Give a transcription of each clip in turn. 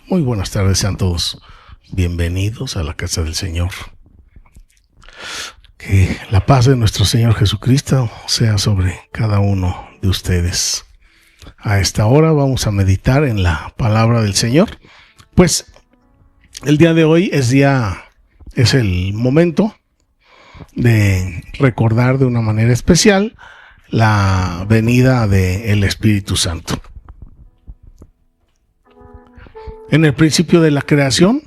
Muy buenas tardes, sean todos bienvenidos a la casa del Señor. Que la paz de nuestro Señor Jesucristo sea sobre cada uno de ustedes. A esta hora vamos a meditar en la palabra del Señor. Pues el día de hoy es el momento de recordar de una manera especial la venida del Espíritu Santo. En el principio de la creación,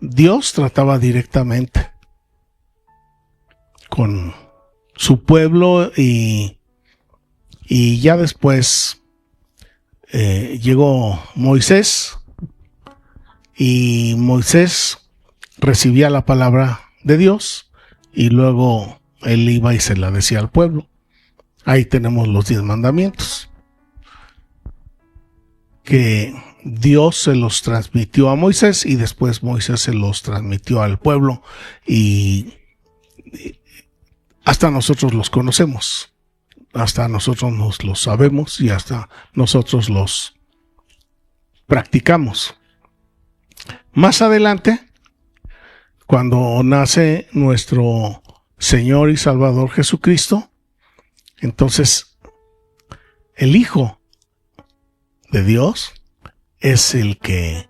Dios trataba directamente con su pueblo y ya después llegó Moisés y Moisés recibía la palabra de Dios y luego él iba y se la decía al pueblo. Ahí tenemos los 10 mandamientos que Dios se los transmitió a Moisés y después Moisés se los transmitió al pueblo y hasta nosotros los conocemos, hasta nosotros nos los sabemos y hasta nosotros los practicamos. Más adelante, cuando nace nuestro Señor y Salvador Jesucristo, entonces el Hijo de Dios es el que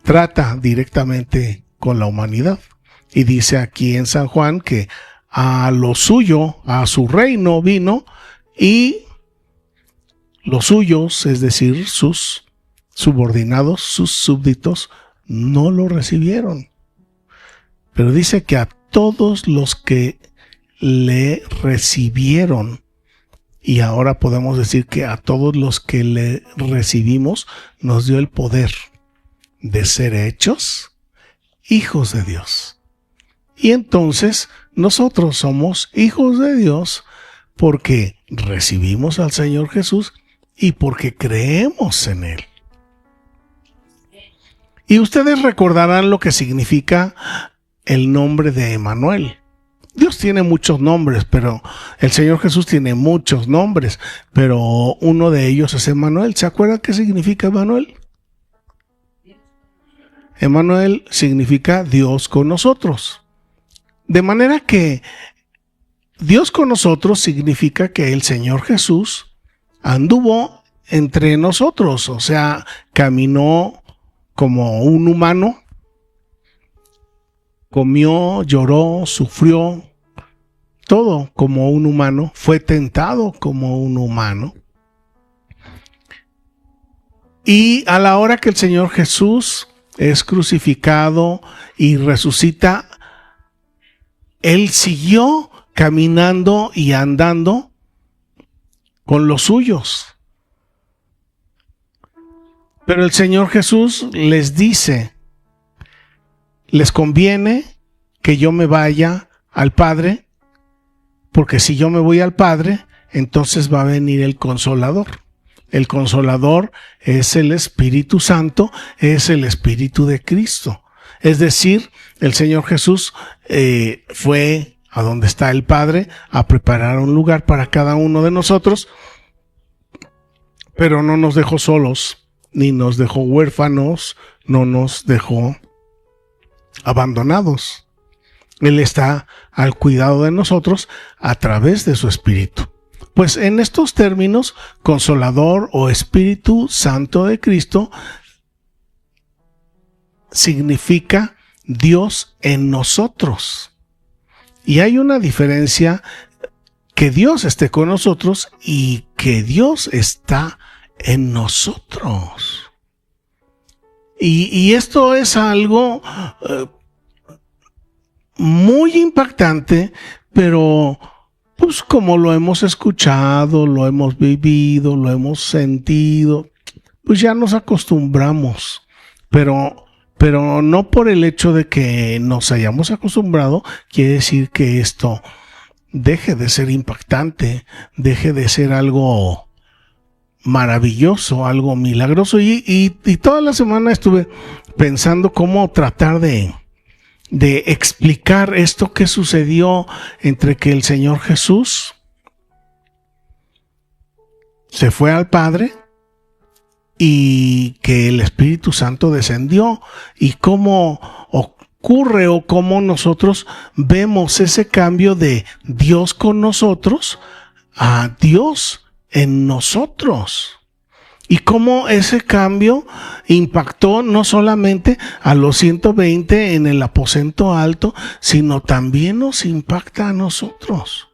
trata directamente con la humanidad. Y dice aquí en San Juan que a lo suyo, a su reino vino y los suyos, es decir, sus subordinados, sus súbditos, no lo recibieron. Pero dice que a todos los que le recibieron, y ahora podemos decir que a todos los que le recibimos nos dio el poder de ser hechos hijos de Dios. Y entonces nosotros somos hijos de Dios porque recibimos al Señor Jesús y porque creemos en Él. Y ustedes recordarán lo que significa el nombre de Emmanuel. Dios tiene muchos nombres, pero el Señor Jesús tiene muchos nombres, pero uno de ellos es Emmanuel. ¿Se acuerdan qué significa Emmanuel? Emmanuel significa Dios con nosotros. De manera que Dios con nosotros significa que el Señor Jesús anduvo entre nosotros, o sea, caminó como un humano, comió, lloró, sufrió, todo como un humano, fue tentado como un humano. Y a la hora que el Señor Jesús es crucificado y resucita, Él siguió caminando y andando con los suyos. Pero el Señor Jesús les dice: les conviene que yo me vaya al Padre, porque si yo me voy al Padre, entonces va a venir el Consolador. El Consolador es el Espíritu Santo, es el Espíritu de Cristo. Es decir, el Señor Jesús fue a donde está el Padre a preparar un lugar para cada uno de nosotros, pero no nos dejó solos, ni nos dejó huérfanos, no nos dejó abandonados. Él está al cuidado de nosotros a través de su Espíritu. Pues en estos términos, Consolador o Espíritu Santo de Cristo significa Dios en nosotros. Y hay una diferencia: que Dios esté con nosotros y que Dios está en nosotros. Y esto es algo muy impactante, pero pues como lo hemos escuchado, lo hemos vivido, lo hemos sentido, pues ya nos acostumbramos. Pero no por el hecho de que nos hayamos acostumbrado, quiere decir que esto deje de ser impactante, deje de ser algo maravilloso, algo milagroso. Y toda la semana estuve pensando cómo tratar de explicar esto que sucedió entre que el Señor Jesús se fue al Padre y que el Espíritu Santo descendió, y cómo ocurre o cómo nosotros vemos ese cambio de Dios con nosotros a Dios en nosotros. Y cómo ese cambio impactó no solamente a los 120 en el aposento alto, sino también nos impacta a nosotros.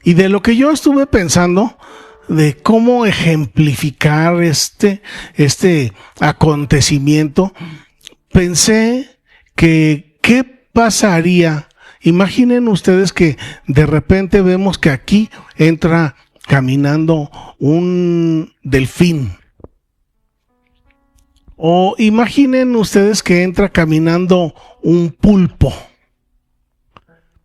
Y de lo que yo estuve pensando, de cómo ejemplificar este acontecimiento, pensé que qué pasaría. Imaginen ustedes que de repente vemos que aquí entra caminando un delfín. O imaginen ustedes que entra caminando un pulpo.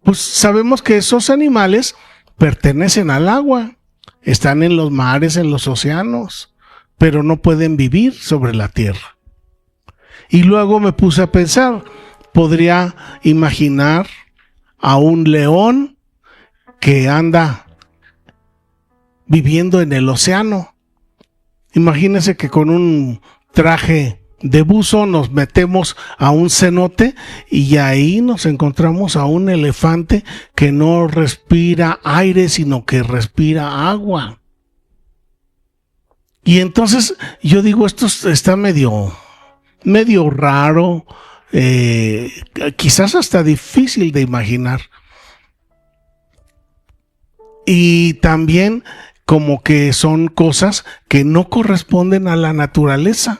Pues sabemos que esos animales pertenecen al agua, están en los mares, en los océanos, pero no pueden vivir sobre la tierra. Y luego me puse a pensar, podría imaginar a un león que anda viviendo en el océano. Imagínense que con un traje de buzo nos metemos a un cenote y ahí nos encontramos a un elefante que no respira aire, sino que respira agua. Y entonces yo digo, esto está medio raro, quizás hasta difícil de imaginar. Y también como que son cosas que no corresponden a la naturaleza.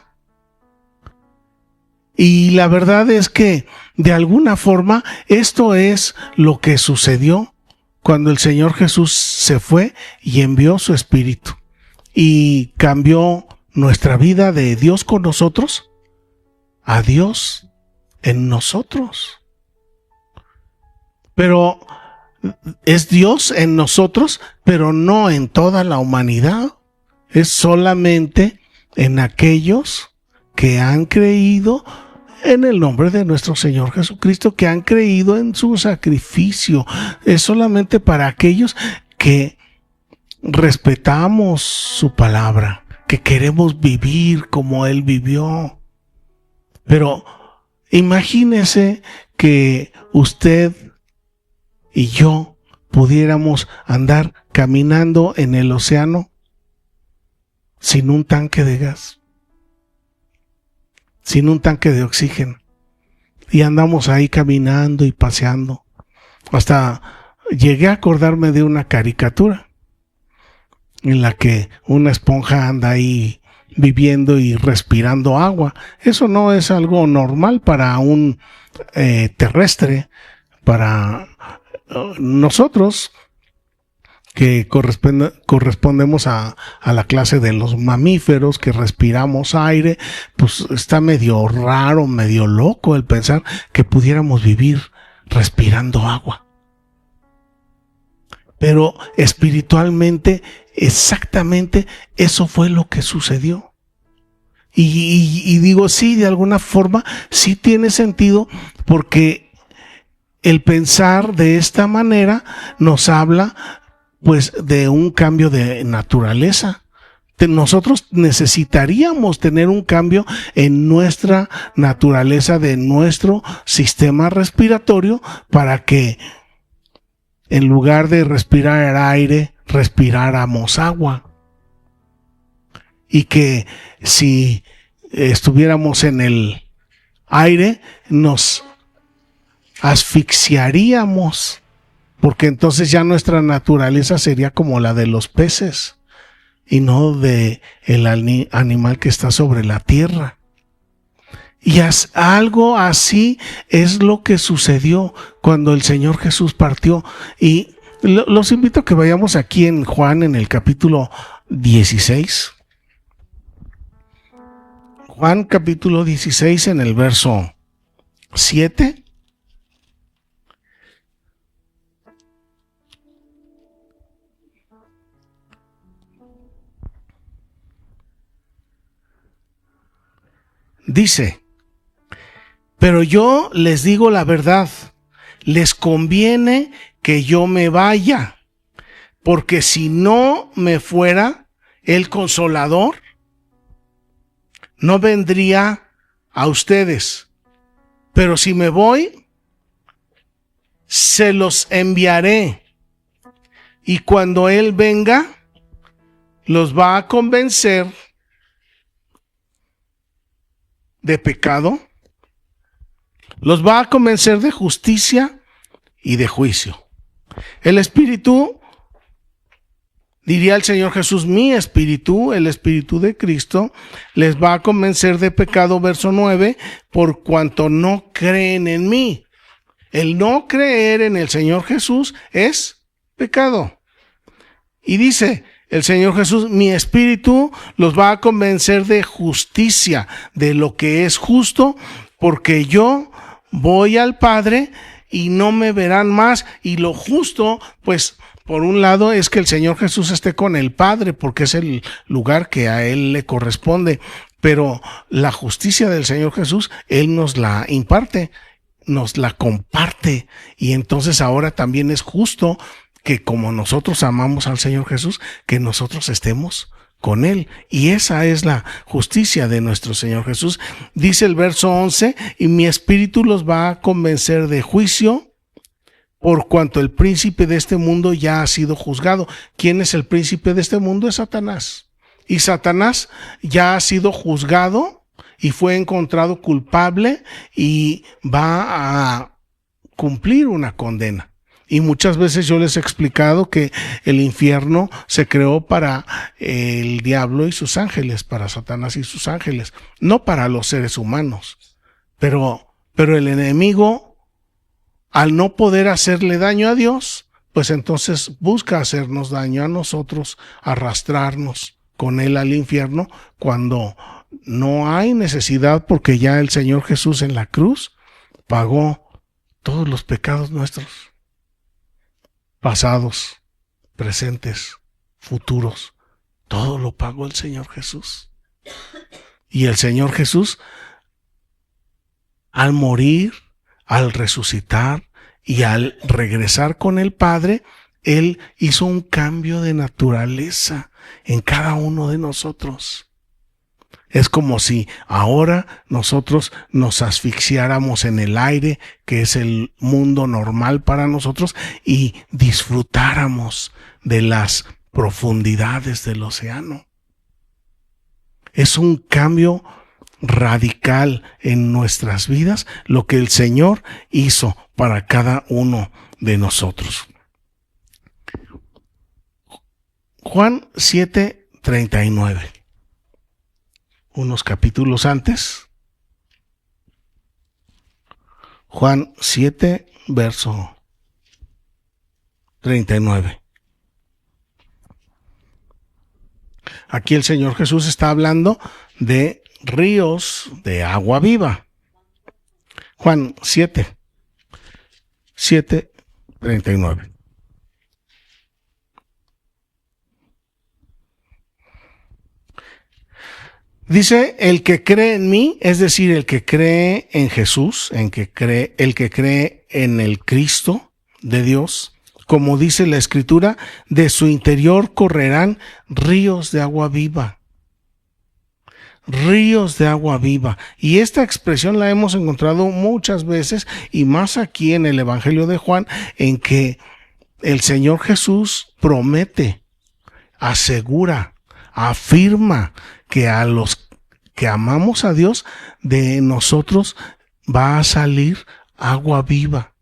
Y la verdad es que de alguna forma esto es lo que sucedió cuando el Señor Jesús se fue y envió su Espíritu y cambió nuestra vida de Dios con nosotros a Dios en nosotros. Pero es Dios en nosotros, pero no en toda la humanidad. Es solamente en aquellos que han creído en el nombre de nuestro Señor Jesucristo, que han creído en su sacrificio. Es solamente para aquellos que respetamos su palabra, que queremos vivir como Él vivió. Pero imagínese que usted y yo pudiéramos andar caminando en el océano sin un tanque de gas, sin un tanque de oxígeno, y andamos ahí caminando y paseando. Hasta llegué a acordarme de una caricatura en la que una esponja anda ahí viviendo y respirando agua. Eso no es algo normal para un terrestre. Para nosotros que correspondemos a la clase de los mamíferos, que respiramos aire, pues está medio raro, medio loco el pensar que pudiéramos vivir respirando agua. Pero espiritualmente, exactamente eso fue lo que sucedió. Y digo, sí, de alguna forma sí tiene sentido, porque el pensar de esta manera nos habla pues de un cambio de naturaleza. Nosotros necesitaríamos tener un cambio en nuestra naturaleza, de nuestro sistema respiratorio, para que en lugar de respirar aire, respiráramos agua. Y que si estuviéramos en el aire, nos asfixiaríamos, porque entonces ya nuestra naturaleza sería como la de los peces y no de el animal que está sobre la tierra. Y algo así es lo que sucedió cuando el Señor Jesús partió. Y los invito a que vayamos aquí en Juan, en el capítulo 16. Juan capítulo 16, en el verso 7. Dice: pero yo les digo la verdad, les conviene que yo me vaya, porque si no me fuera, el Consolador no vendría a ustedes. Pero si me voy, se los enviaré. Y cuando Él venga, los va a convencer de pecado, los va a convencer de justicia y de juicio. El Espíritu, diría el Señor Jesús, mi Espíritu, el Espíritu de Cristo, les va a convencer de pecado, verso 9, por cuanto no creen en mí. El no creer en el Señor Jesús es pecado. Y dice el Señor Jesús, mi Espíritu los va a convencer de justicia, de lo que es justo, porque yo voy al Padre y no me verán más. Y lo justo, pues, por un lado es que el Señor Jesús esté con el Padre, porque es el lugar que a Él le corresponde. Pero la justicia del Señor Jesús, Él nos la imparte, nos la comparte. Y entonces ahora también es justo que como nosotros amamos al Señor Jesús, que nosotros estemos con Él. Y esa es la justicia de nuestro Señor Jesús. Dice el verso 11, y mi Espíritu los va a convencer de juicio, por cuanto el príncipe de este mundo ya ha sido juzgado. ¿Quién es el príncipe de este mundo? Es Satanás. Y Satanás ya ha sido juzgado y fue encontrado culpable y va a cumplir una condena. Y muchas veces yo les he explicado que el infierno se creó para el diablo y sus ángeles, para Satanás y sus ángeles, no para los seres humanos. Pero el enemigo, al no poder hacerle daño a Dios, pues entonces busca hacernos daño a nosotros, arrastrarnos con él al infierno, cuando no hay necesidad, porque ya el Señor Jesús en la cruz pagó todos los pecados nuestros, pasados, presentes, futuros. Todo lo pagó el Señor Jesús. Y el Señor Jesús, al morir, al resucitar y al regresar con el Padre, Él hizo un cambio de naturaleza en cada uno de nosotros. Es como si ahora nosotros nos asfixiáramos en el aire, que es el mundo normal para nosotros, y disfrutáramos de las profundidades del océano. Es un cambio radical en nuestras vidas lo que el Señor hizo para cada uno de nosotros. Juan 7:39. Unos capítulos antes. Juan 7, verso 39. Aquí el Señor Jesús está hablando de ríos de agua viva. Juan 7:39. Dice, el que cree en mí, es decir, el que cree en Jesús, el que cree en el Cristo de Dios, como dice la Escritura, de su interior correrán ríos de agua viva. Ríos de agua viva. Y esta expresión la hemos encontrado muchas veces, y más aquí en el Evangelio de Juan, en que el Señor Jesús promete, asegura, afirma que a los que amamos a Dios, de nosotros va a salir agua viva,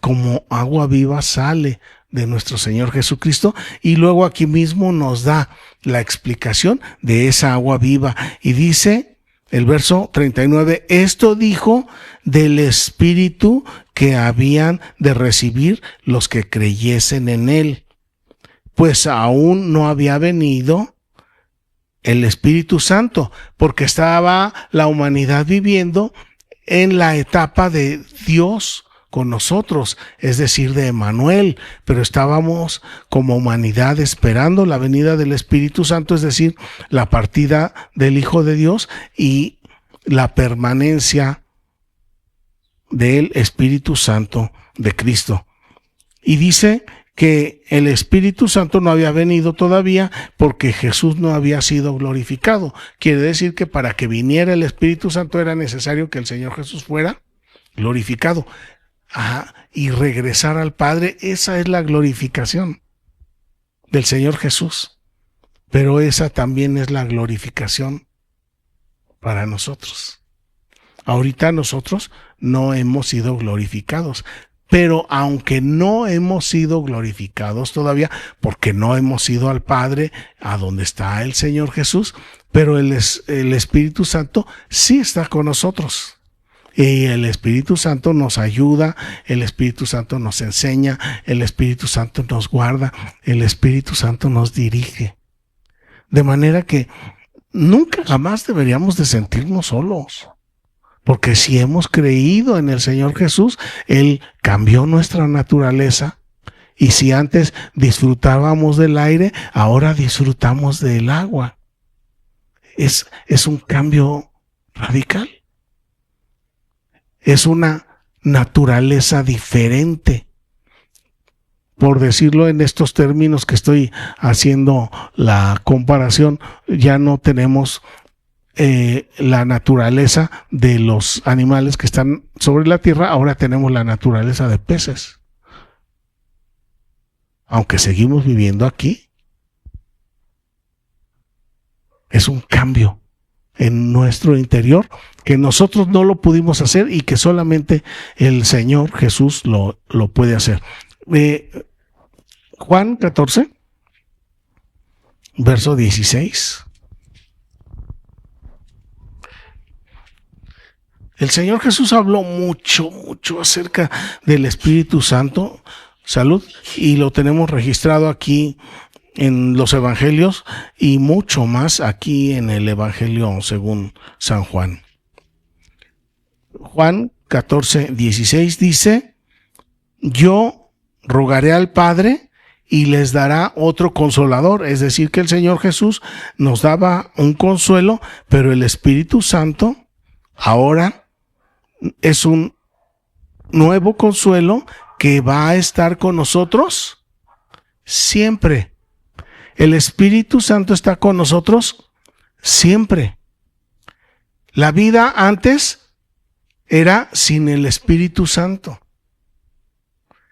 como agua viva sale de nuestro Señor Jesucristo. Y luego aquí mismo nos da la explicación de esa agua viva. Y dice el verso 39, esto dijo del Espíritu que habían de recibir los que creyesen en Él, pues aún no había venido el Espíritu Santo, porque estaba la humanidad viviendo en la etapa de Dios con nosotros, es decir, de Emmanuel, pero estábamos como humanidad esperando la venida del Espíritu Santo, es decir, la partida del Hijo de Dios y la permanencia del Espíritu Santo de Cristo. Y dice que el Espíritu Santo no había venido todavía porque Jesús no había sido glorificado. Quiere decir que para que viniera el Espíritu Santo era necesario que el Señor Jesús fuera glorificado. Y regresar al Padre. Esa es la glorificación del Señor Jesús. Pero esa también es la glorificación para nosotros. Ahorita nosotros no hemos sido glorificados. Pero aunque no hemos sido glorificados todavía, porque no hemos ido al Padre, a donde está el Señor Jesús, pero el Espíritu Santo sí está con nosotros. Y el Espíritu Santo nos ayuda, el Espíritu Santo nos enseña, el Espíritu Santo nos guarda, el Espíritu Santo nos dirige. De manera que nunca jamás deberíamos de sentirnos solos. Porque si hemos creído en el Señor Jesús, Él cambió nuestra naturaleza. Y si antes disfrutábamos del aire, ahora disfrutamos del agua. Es un cambio radical. Es una naturaleza diferente. Por decirlo en estos términos que estoy haciendo la comparación, ya no tenemos la naturaleza de los animales que están sobre la tierra, ahora tenemos la naturaleza de peces. Aunque seguimos viviendo aquí, es un cambio en nuestro interior que nosotros no lo pudimos hacer y que solamente el Señor Jesús lo puede hacer. Juan 14, verso 16. El Señor Jesús habló mucho acerca del Espíritu Santo, salud, y lo tenemos registrado aquí en los evangelios y mucho más aquí en el Evangelio según San Juan. Juan 14, 16 dice: yo rogaré al Padre y les dará otro consolador. Es decir, que el Señor Jesús nos daba un consuelo, pero el Espíritu Santo ahora es un nuevo consuelo que va a estar con nosotros siempre. El Espíritu Santo está con nosotros siempre. La vida antes era sin el Espíritu Santo.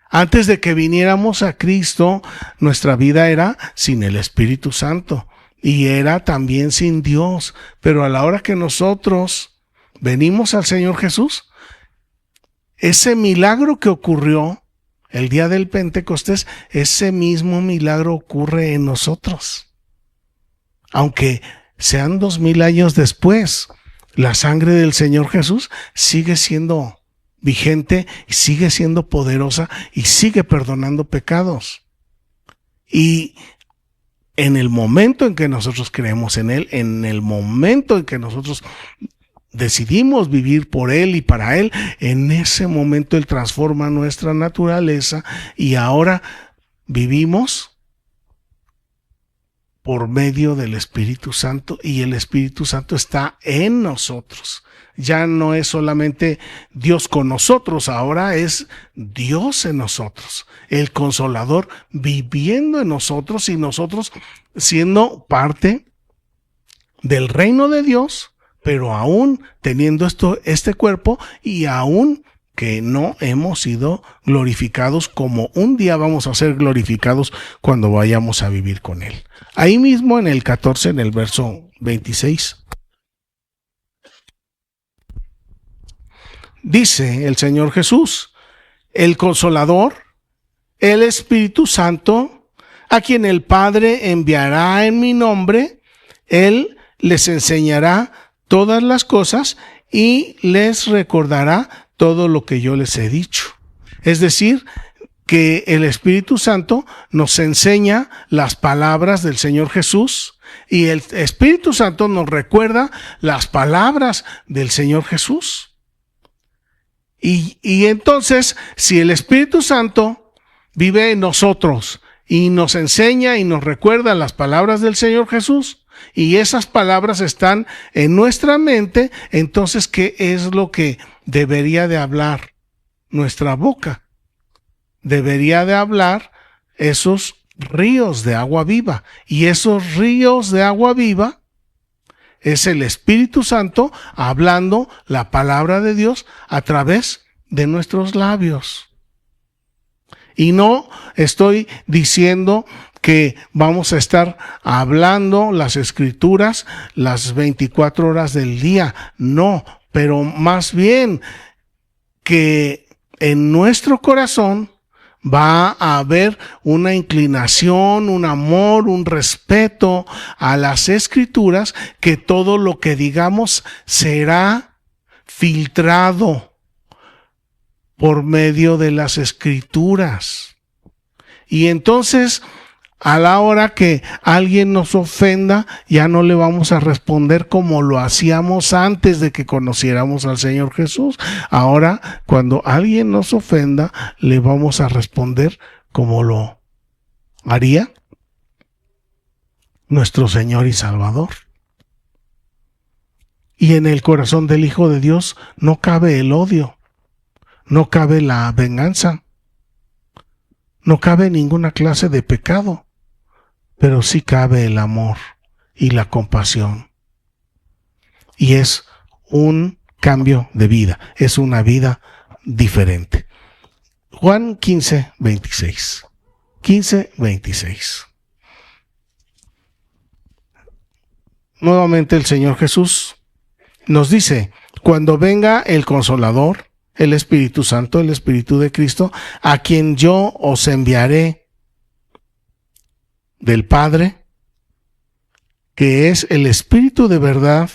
Antes de que viniéramos a Cristo, nuestra vida era sin el Espíritu Santo y era también sin Dios. Pero a la hora que nosotros venimos al Señor Jesús, ese milagro que ocurrió el día del Pentecostés, ese mismo milagro ocurre en nosotros. Aunque sean 2000 años después, la sangre del Señor Jesús sigue siendo vigente, sigue siendo poderosa y sigue perdonando pecados. Y en el momento en que nosotros creemos en Él, en el momento en que nosotros decidimos vivir por Él y para Él, en ese momento Él transforma nuestra naturaleza y ahora vivimos por medio del Espíritu Santo y el Espíritu Santo está en nosotros. Ya no es solamente Dios con nosotros, ahora es Dios en nosotros, el Consolador viviendo en nosotros y nosotros siendo parte del reino de Dios, pero aún teniendo este cuerpo y aún que no hemos sido glorificados como un día vamos a ser glorificados cuando vayamos a vivir con Él. Ahí mismo en el 14, en el verso 26, dice el Señor Jesús: el Consolador, el Espíritu Santo, a quien el Padre enviará en mi nombre, Él les enseñará todas las cosas y les recordará todo lo que yo les he dicho. Es decir, que el Espíritu Santo nos enseña las palabras del Señor Jesús y el Espíritu Santo nos recuerda las palabras del Señor Jesús. Y entonces, si el Espíritu Santo vive en nosotros y nos enseña y nos recuerda las palabras del Señor Jesús, y esas palabras están en nuestra mente, entonces, ¿qué es lo que debería de hablar nuestra boca? Debería de hablar esos ríos de agua viva. Y esos ríos de agua viva es el Espíritu Santo hablando la palabra de Dios a través de nuestros labios. Y no estoy diciendo que vamos a estar hablando las Escrituras las 24 horas del día. No, pero más bien que en nuestro corazón va a haber una inclinación, un amor, un respeto a las Escrituras, que todo lo que digamos será filtrado por medio de las Escrituras. Y entonces, a la hora que alguien nos ofenda, ya no le vamos a responder como lo hacíamos antes de que conociéramos al Señor Jesús. Ahora, cuando alguien nos ofenda, le vamos a responder como lo haría nuestro Señor y Salvador. Y en el corazón del Hijo de Dios no cabe el odio, no cabe la venganza, no cabe ninguna clase de pecado. Pero sí cabe el amor y la compasión. Y es un cambio de vida, es una vida diferente. Juan 15, 26. 15, 26. Nuevamente el Señor Jesús nos dice: cuando venga el Consolador, el Espíritu Santo, el Espíritu de Cristo, a quien yo os enviaré del Padre, que es el Espíritu de verdad,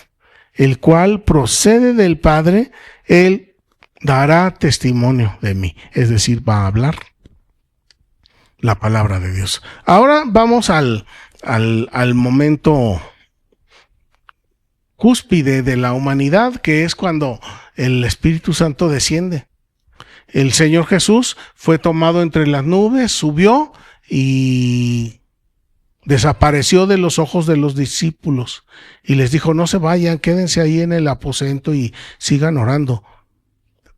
el cual procede del Padre, Él dará testimonio de mí. Es decir, va a hablar la palabra de Dios. Ahora vamos al momento cúspide de la humanidad, que es cuando el Espíritu Santo desciende. El Señor Jesús fue tomado entre las nubes, subió y desapareció de los ojos de los discípulos y les dijo: no se vayan, quédense ahí en el aposento y sigan orando.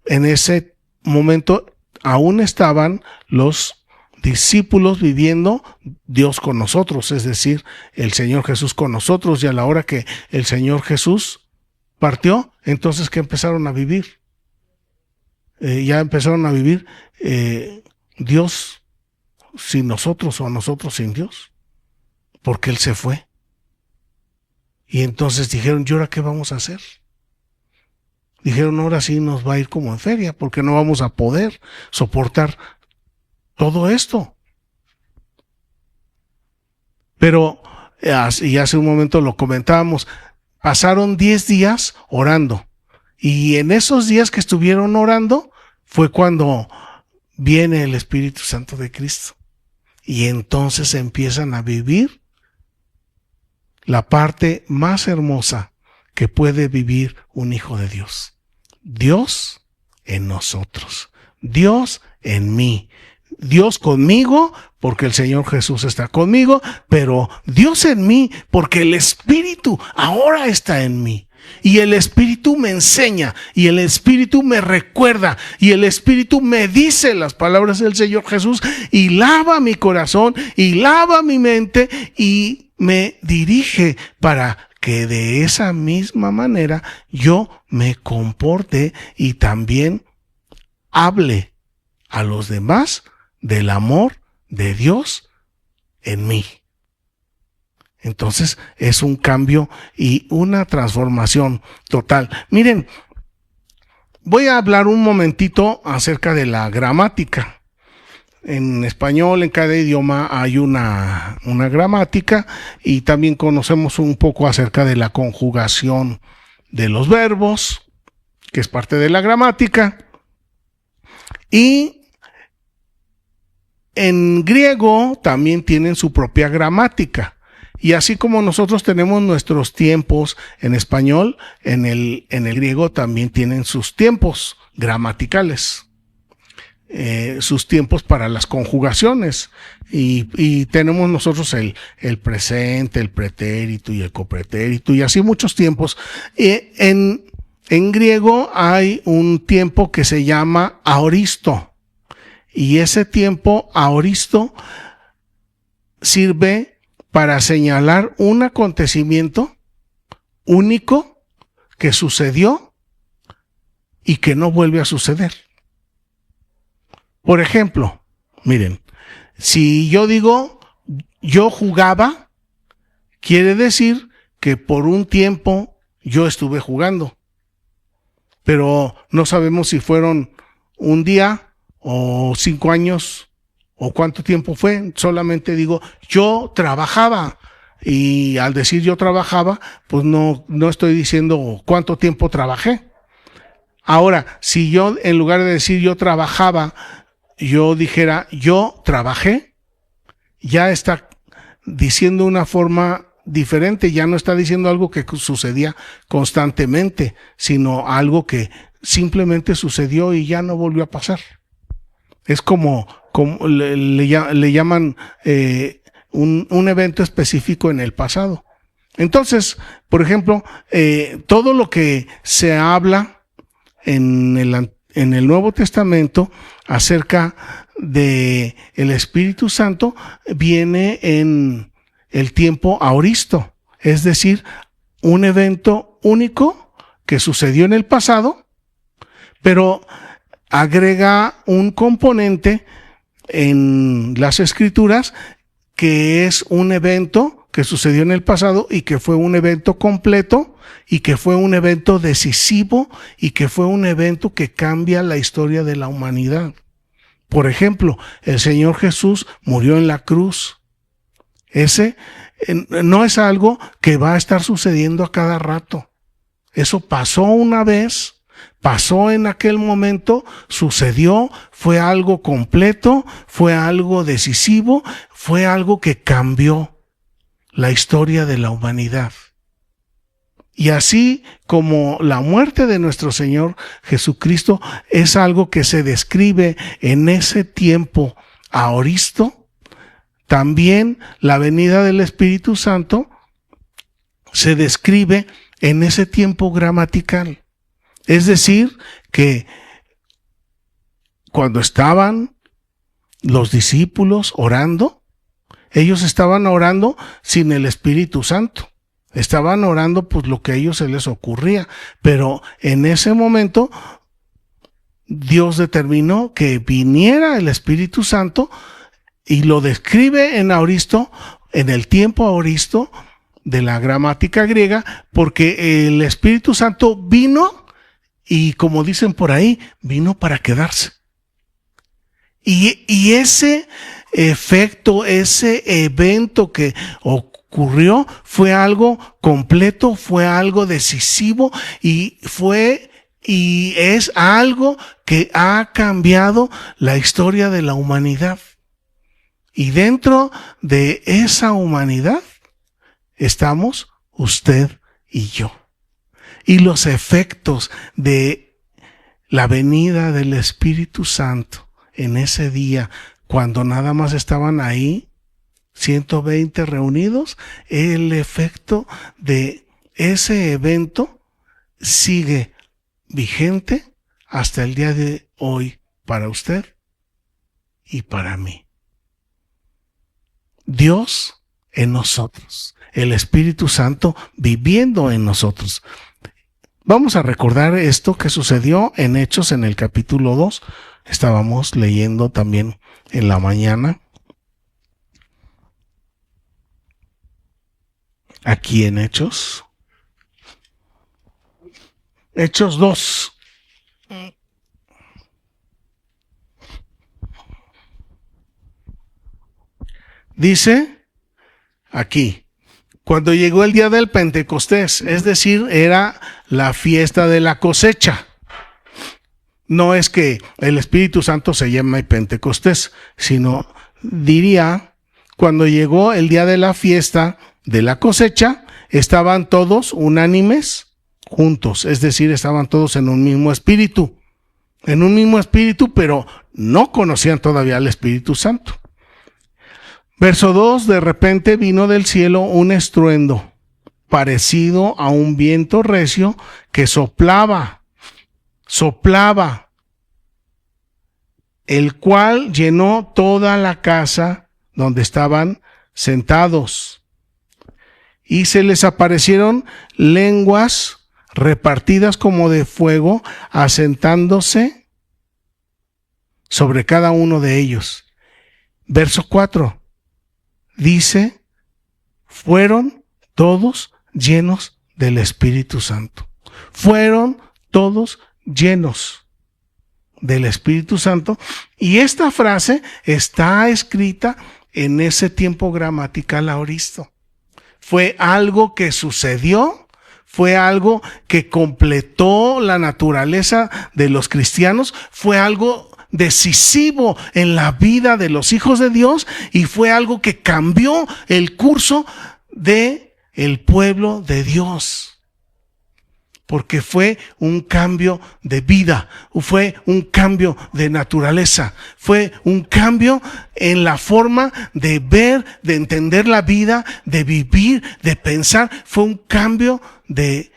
En ese momento aún estaban los discípulos viviendo Dios con nosotros, es decir, el Señor Jesús con nosotros, y a la hora que el Señor Jesús partió, entonces ¿qué empezaron a vivir? Ya empezaron a vivir Dios sin nosotros o nosotros sin Dios, porque Él se fue. Y entonces dijeron: ¿y ahora qué vamos a hacer? Dijeron: ahora sí nos va a ir como en feria, porque no vamos a poder soportar todo esto. Pero, y hace un momento lo comentábamos, pasaron 10 días orando. Y en esos días que estuvieron orando fue cuando viene el Espíritu Santo de Cristo. Y entonces empiezan a vivir la parte más hermosa que puede vivir un hijo de Dios. Dios en nosotros, Dios en mí, Dios conmigo porque el Señor Jesús está conmigo, pero Dios en mí porque el Espíritu ahora está en mí. Y el Espíritu me enseña, y el Espíritu me recuerda, y el Espíritu me dice las palabras del Señor Jesús, y lava mi corazón, y lava mi mente, y me dirige para que de esa misma manera yo me comporte y también hable a los demás del amor de Dios en mí. Entonces es un cambio y una transformación total. Miren, voy a hablar un momentito acerca de la gramática. En español, en cada idioma hay una gramática, y también conocemos un poco acerca de la conjugación de los verbos, que es parte de la gramática. Y en griego también tienen su propia gramática. Y así como nosotros tenemos nuestros tiempos en español, en el griego también tienen sus tiempos gramaticales, sus tiempos para las conjugaciones. Y tenemos nosotros el presente, el pretérito y el copretérito, y así muchos tiempos. En griego hay un tiempo que se llama aoristo. Y ese tiempo aoristo sirve para señalar un acontecimiento único que sucedió y que no vuelve a suceder. Por ejemplo, miren, si yo digo yo jugaba, quiere decir que por un tiempo yo estuve jugando, pero no sabemos si fueron un día o 5 años o cuánto tiempo fue. Solamente digo yo trabajaba, y al decir yo trabajaba, pues no estoy diciendo cuánto tiempo trabajé. Ahora, si yo en lugar de decir yo trabajaba, yo dijera yo trabajé, ya está diciendo una forma diferente, ya no está diciendo algo que sucedía constantemente, sino algo que simplemente sucedió y ya no volvió a pasar. Es como le llaman un evento específico en el pasado. Entonces, por ejemplo, todo lo que se habla en el Nuevo Testamento acerca de el Espíritu Santo viene en el tiempo aoristo, es decir, un evento único que sucedió en el pasado, pero agrega un componente en las Escrituras que es un evento que sucedió en el pasado y que fue un evento completo y que fue un evento decisivo y que fue un evento que cambia la historia de la humanidad. Por ejemplo, el Señor Jesús murió en la cruz. Ese no es algo que va a estar sucediendo a cada rato. Eso pasó una vez, pasó en aquel momento, sucedió, fue algo completo, fue algo decisivo, fue algo que cambió la historia de la humanidad. Y así como la muerte de nuestro Señor Jesucristo es algo que se describe en ese tiempo aoristo, también la venida del Espíritu Santo se describe en ese tiempo gramatical. Es decir, que cuando estaban los discípulos orando, ellos estaban orando sin el Espíritu Santo. Estaban orando pues lo que a ellos se les ocurría, pero en ese momento Dios determinó que viniera el Espíritu Santo y lo describe en aoristo, en el tiempo aoristo de la gramática griega, porque el Espíritu Santo vino y, como dicen por ahí, vino para quedarse. Y ese efecto, ese evento que ocurrió fue algo completo, fue algo decisivo y es algo que ha cambiado la historia de la humanidad. Y dentro de esa humanidad estamos usted y yo. Y los efectos de la venida del Espíritu Santo en ese día, cuando nada más estaban ahí 120 reunidos, el efecto de ese evento sigue vigente hasta el día de hoy para usted y para mí. Dios en nosotros, el Espíritu Santo viviendo en nosotros. Vamos a recordar esto que sucedió en Hechos en el capítulo 2. Estábamos leyendo también en la mañana. Aquí en Hechos. Hechos 2. Dice aquí, cuando llegó el día del Pentecostés, es decir, era la fiesta de la cosecha. No es que el Espíritu Santo se llame Pentecostés, sino diría, cuando llegó el día de la fiesta de la cosecha, estaban todos unánimes juntos, es decir, estaban todos en un mismo espíritu, pero no conocían todavía al Espíritu Santo. Verso 2, de repente vino del cielo un estruendo, parecido a un viento recio que soplaba, el cual llenó toda la casa donde estaban sentados. Y se les aparecieron lenguas repartidas como de fuego, asentándose sobre cada uno de ellos. Verso 4 dice, fueron todos llenos del Espíritu Santo. Fueron todos llenos del Espíritu Santo. Y esta frase está escrita en ese tiempo gramatical aoristo. Fue algo que sucedió, fue algo que completó la naturaleza de los cristianos, fue algo decisivo en la vida de los hijos de Dios y fue algo que cambió el curso de el pueblo de Dios. Porque fue un cambio de vida, fue un cambio de naturaleza, fue un cambio en la forma de ver, de entender la vida, de vivir, de pensar. Fue un cambio de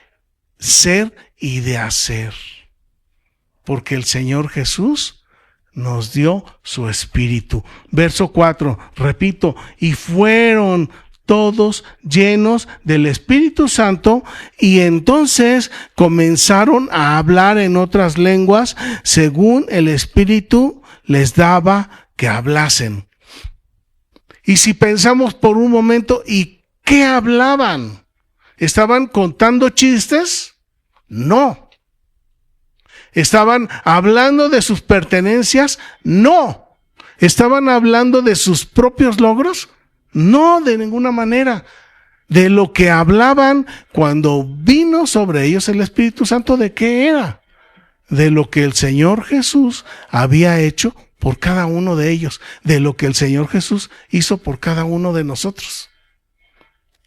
ser y de hacer. Porque el Señor Jesús nos dio su Espíritu. Verso 4, repito, y fueron todos llenos del Espíritu Santo, y entonces comenzaron a hablar en otras lenguas según el Espíritu les daba que hablasen. Y si pensamos por un momento, ¿y qué hablaban? ¿Estaban contando chistes? No. ¿Estaban hablando de sus pertenencias? No. ¿Estaban hablando de sus propios logros? No, de ninguna manera. De lo que hablaban cuando vino sobre ellos el Espíritu Santo, ¿de qué era? De lo que el Señor Jesús había hecho por cada uno de ellos, de lo que el Señor Jesús hizo por cada uno de nosotros.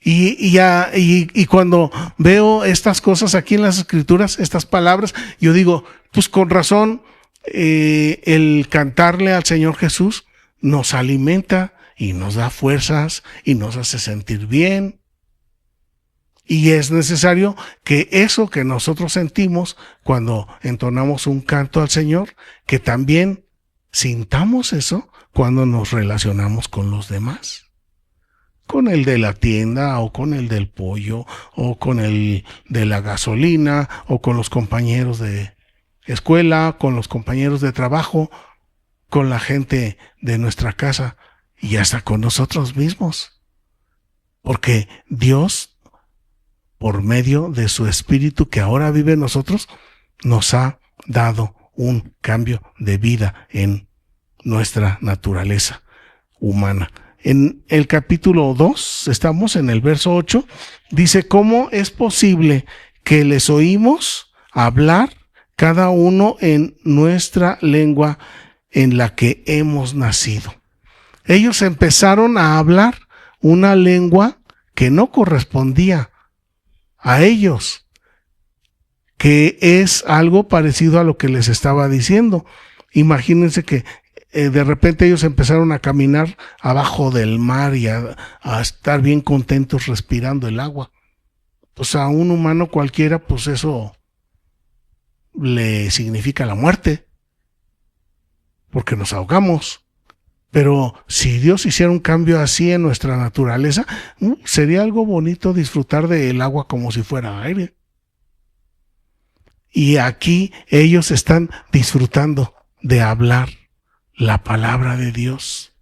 Y cuando veo estas cosas aquí en las Escrituras, estas palabras, yo digo, pues con razón, el cantarle al Señor Jesús nos alimenta y nos da fuerzas y nos hace sentir bien. Y es necesario que eso que nosotros sentimos cuando entonamos un canto al Señor, que también sintamos eso cuando nos relacionamos con los demás. Con el de la tienda, o con el del pollo, o con el de la gasolina, o con los compañeros de escuela, con los compañeros de trabajo, con la gente de nuestra casa y hasta con nosotros mismos. Porque Dios, por medio de su Espíritu que ahora vive en nosotros, nos ha dado un cambio de vida en nuestra naturaleza humana. En el capítulo 2, estamos en el verso 8, dice, ¿cómo es posible que les oímos hablar cada uno en nuestra lengua en la que hemos nacido? Ellos empezaron a hablar una lengua que no correspondía a ellos, que es algo parecido a lo que les estaba diciendo. Imagínense que de repente ellos empezaron a caminar abajo del mar y a estar bien contentos respirando el agua. Pues a un humano cualquiera, pues eso le significa la muerte, porque nos ahogamos. Pero si Dios hiciera un cambio así en nuestra naturaleza, sería algo bonito disfrutar del agua como si fuera aire. Y aquí ellos están disfrutando de hablar la palabra de Dios,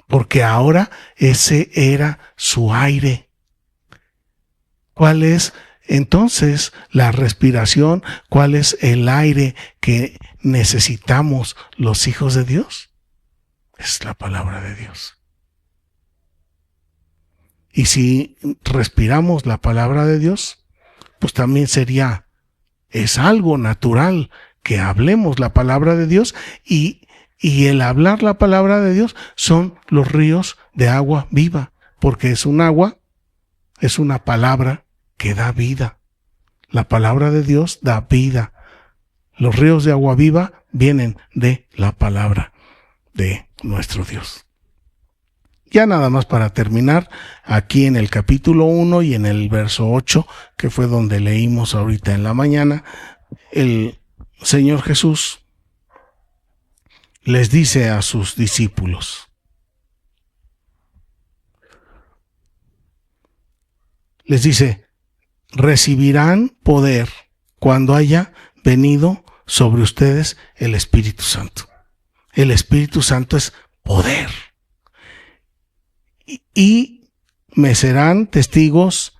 porque ahora ese era su aire. ¿Cuál es entonces la respiración? ¿Cuál es el aire que necesitamos los hijos de Dios? Es la palabra de Dios. Y si respiramos la palabra de Dios, pues también es algo natural que hablemos la palabra de Dios, y el hablar la palabra de Dios son los ríos de agua viva, porque es un agua, es una palabra que da vida. La palabra de Dios da vida. Los ríos de agua viva vienen de la palabra de nuestro Dios. Ya nada más para terminar, aquí en el capítulo 1 y en el verso 8, que fue donde leímos ahorita en la mañana, el Señor Jesús les dice a sus discípulos, les dice, recibirán poder cuando haya venido sobre ustedes el Espíritu Santo. El Espíritu Santo es poder. Y me serán testigos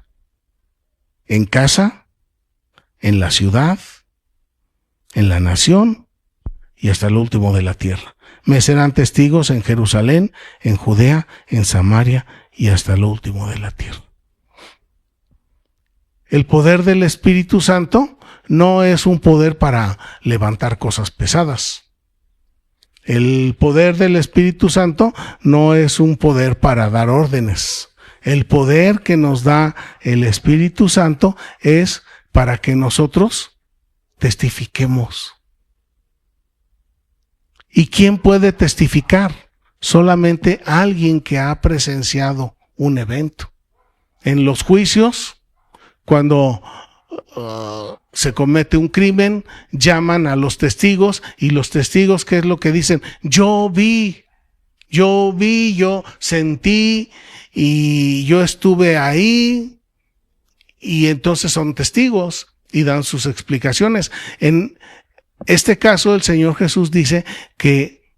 en casa, en la ciudad, en la nación y hasta el último de la tierra. Me serán testigos en Jerusalén, en Judea, en Samaria y hasta el último de la tierra. El poder del Espíritu Santo no es un poder para levantar cosas pesadas. El poder del Espíritu Santo no es un poder para dar órdenes. El poder que nos da el Espíritu Santo es para que nosotros testifiquemos. ¿Y quién puede testificar? Solamente alguien que ha presenciado un evento. En los juicios, cuando se comete un crimen, llaman a los testigos, y los testigos, ¿qué es lo que dicen? Yo vi, yo sentí, y yo estuve ahí, y entonces son testigos y dan sus explicaciones. En este caso, el Señor Jesús dice que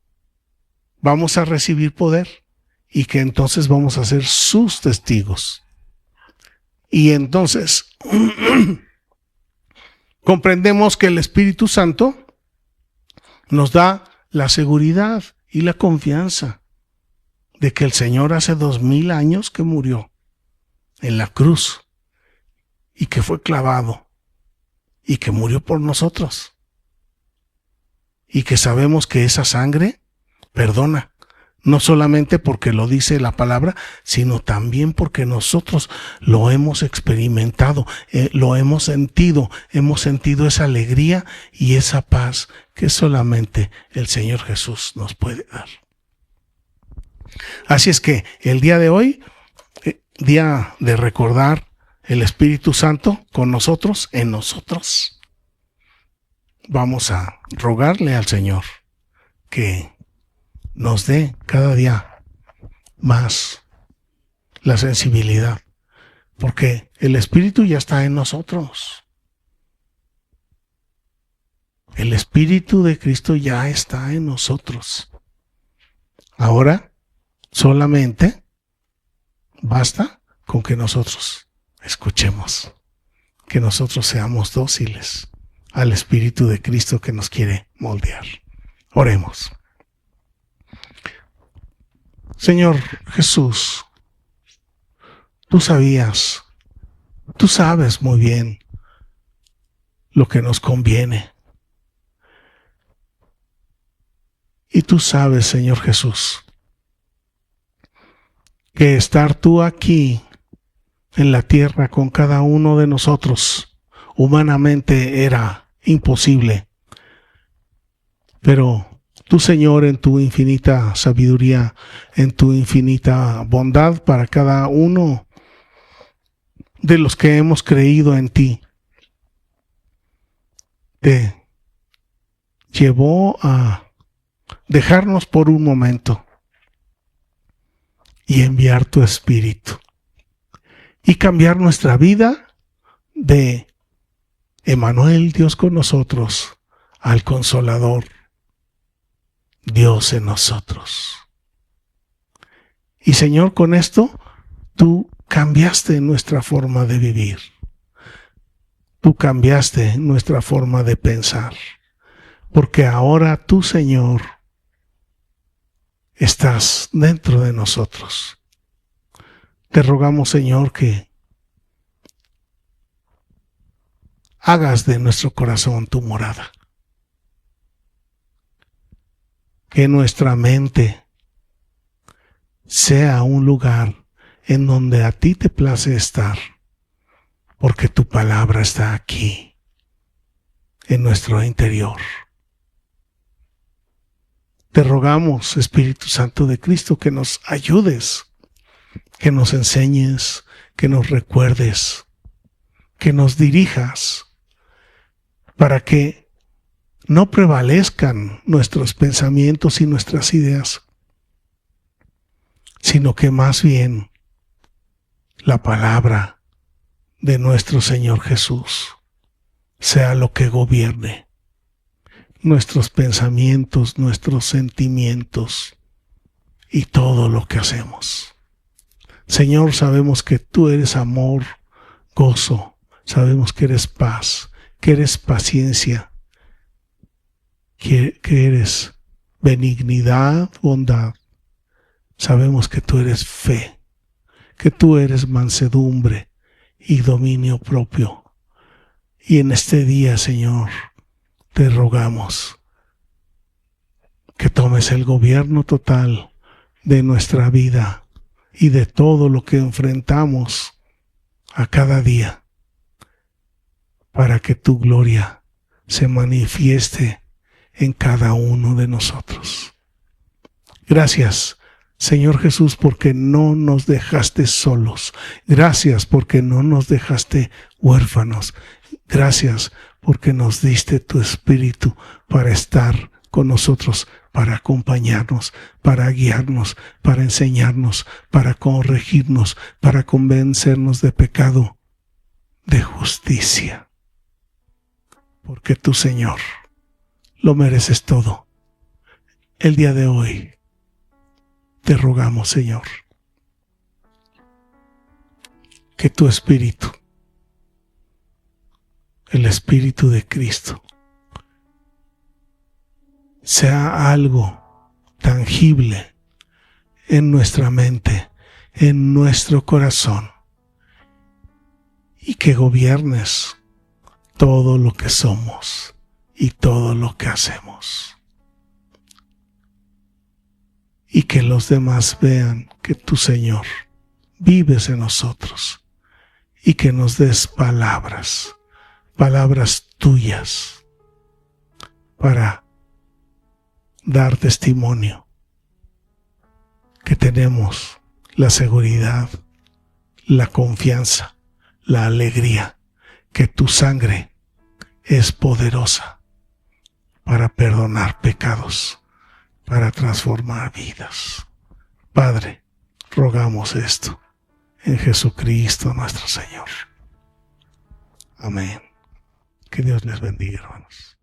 vamos a recibir poder y que entonces vamos a ser sus testigos. Y entonces comprendemos que el Espíritu Santo nos da la seguridad y la confianza de que el Señor hace 2000 años que murió en la cruz y que fue clavado y que murió por nosotros. Y que sabemos que esa sangre perdona, no solamente porque lo dice la palabra, sino también porque nosotros lo hemos experimentado, lo hemos sentido esa alegría y esa paz que solamente el Señor Jesús nos puede dar. Así es que el día de hoy, día de recordar el Espíritu Santo con nosotros, en nosotros, vamos a rogarle al Señor que nos dé cada día más la sensibilidad, porque el Espíritu ya está en nosotros. El Espíritu de Cristo ya está en nosotros. Ahora solamente basta con que nosotros escuchemos, que nosotros seamos dóciles al Espíritu de Cristo que nos quiere moldear. Oremos. Señor Jesús, tú sabes muy bien lo que nos conviene. Y tú sabes, Señor Jesús, que estar tú aquí en la tierra con cada uno de nosotros humanamente era imposible. Pero tú, Señor, en tu infinita sabiduría, en tu infinita bondad para cada uno de los que hemos creído en ti, te llevó a dejarnos por un momento y enviar tu Espíritu y cambiar nuestra vida de Emmanuel, Dios con nosotros, al Consolador, Dios en nosotros. Y Señor, con esto tú cambiaste nuestra forma de vivir. Tú cambiaste nuestra forma de pensar. Porque ahora tú, Señor, estás dentro de nosotros. Te rogamos, Señor, que hagas de nuestro corazón tu morada. Que nuestra mente sea un lugar en donde a ti te place estar, porque tu palabra está aquí, en nuestro interior. Te rogamos, Espíritu Santo de Cristo, que nos ayudes, que nos enseñes, que nos recuerdes, que nos dirijas, para que no prevalezcan nuestros pensamientos y nuestras ideas, sino que más bien la palabra de nuestro Señor Jesús sea lo que gobierne nuestros pensamientos, nuestros sentimientos y todo lo que hacemos. Señor, sabemos que tú eres amor, gozo, sabemos que eres paz, que eres paciencia, que eres benignidad, bondad. Sabemos que tú eres fe, que tú eres mansedumbre y dominio propio. Y en este día, Señor, te rogamos que tomes el gobierno total de nuestra vida y de todo lo que enfrentamos a cada día, para que tu gloria se manifieste en cada uno de nosotros. Gracias, Señor Jesús, porque no nos dejaste solos. Gracias porque no nos dejaste huérfanos. Gracias porque nos diste tu Espíritu para estar con nosotros, para acompañarnos, para guiarnos, para enseñarnos, para corregirnos, para convencernos de pecado, de justicia. Porque tú, Señor, lo mereces todo. El día de hoy te rogamos, Señor, que tu Espíritu, el Espíritu de Cristo, sea algo tangible en nuestra mente, en nuestro corazón, y que gobiernes todo lo que somos y todo lo que hacemos. Y que los demás vean que tú, Señor, vives en nosotros, y que nos des palabras tuyas para dar testimonio que tenemos la seguridad, la confianza, la alegría, que tu sangre es poderosa para perdonar pecados, para transformar vidas. Padre, rogamos esto en Jesucristo nuestro Señor. Amén. Que Dios les bendiga, hermanos.